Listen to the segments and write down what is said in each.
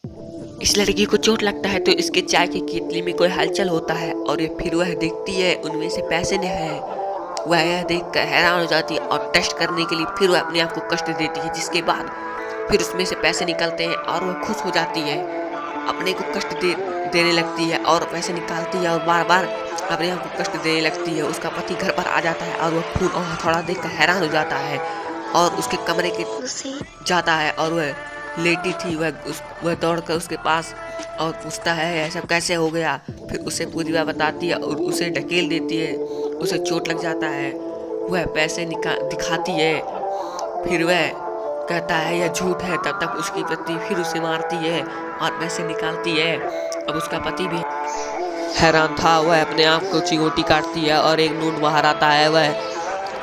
इस लड़की को चोट लगता है तो इसके चाय की केतली में कोई हलचल होता है और ये फिर वह देखती है उनमें से पैसे नहीं है। वह यह देखकर हैरान हो जाती है और टेस्ट करने के लिए फिर वह अपने आप को कष्ट देती है, जिसके बाद फिर उसमें से पैसे निकलते हैं और वह खुश हो जाती है। अपने को कष्ट देने लगती है और पैसे निकालती है और बार बार अपने आप को कष्ट देने लगती है। उसका पति घर पर आ जाता है और वह खून और हथौड़ा देखकर हैरान हो जाता है और उसके कमरे के जाता है और वह लेटी थी। वह दौड़कर उसके पास और पूछता है यह सब कैसे हो गया। फिर उसे पूरी बात बताती है और उसे ढकेल देती है। उसे चोट लग जाता है। वह पैसे दिखाती है। फिर वह कहता है यह झूठ है। तब तक उसकी पत्नी फिर उसे मारती है और पैसे निकालती है। अब उसका पति भी हैरान था। वह अपने आप को चिंगोटी काटती है और एक नोट बाहर आता है।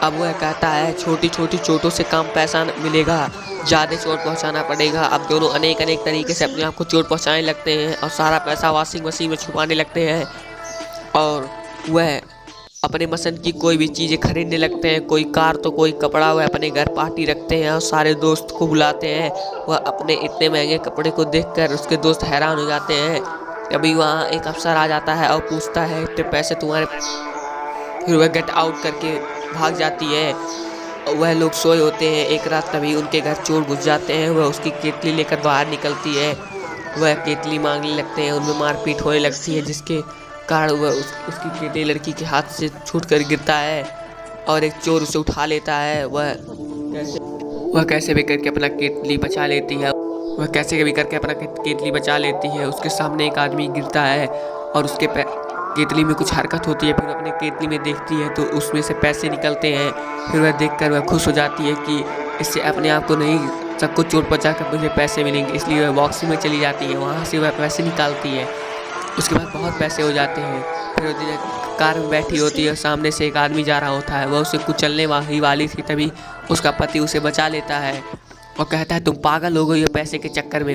अब वह कहता है छोटी छोटी चोटों से कम पैसा मिलेगा, ज़्यादा चोट पहुंचाना पड़ेगा। अब दोनों अनेक तरीके से अपने आप को चोट पहुंचाने लगते हैं और सारा पैसा वॉशिंग मशीन में छुपाने लगते हैं और वह अपने पसंद की कोई भी चीज़ें खरीदने लगते हैं। कोई कार तो कोई कपड़ा। वह अपने घर पार्टी रखते हैं और सारे दोस्त को बुलाते हैं। वह अपने इतने महंगे कपड़े को देखकर उसके दोस्त हैरान हो जाते हैं। अभी वहाँ एक अफसर आ जाता है और पूछता है इतने पैसे तुम्हारे। फिर वह गेट आउट करके भाग जाती है। वह लोग सोए होते हैं। एक रात तभी उनके घर चोर घुस जाते हैं। वह उसकी केतली लेकर बाहर निकलती है। वह केतली मांगने लगते हैं। उनमें मारपीट होने लगती है, जिसके कारण वह उसकी केतली लड़की के हाथ से छूट कर गिरता है और एक चोर उसे उठा लेता है। वह कैसे भी करके अपना केतली बचा लेती है। उसके सामने एक आदमी गिरता है और उसके केतली में कुछ हरकत होती है। फिर अपने केतली में देखती है तो उसमें से पैसे निकलते हैं। फिर वह देखकर वह खुश हो जाती है कि इससे अपने आप को नहीं, सबको चोट पहुंचा कर मुझे पैसे मिलेंगे। इसलिए वह बॉक्सिंग में चली जाती है। वहाँ से वह पैसे निकालती है। उसके बाद बहुत पैसे हो जाते हैं। फिर वो कार में बैठी होती है। सामने से एक आदमी जा रहा होता है। वह उसे कुचलने वाली थी। तभी उसका पति उसे बचा लेता है और कहता है तुम पागल हो गई हो पैसे के चक्कर में।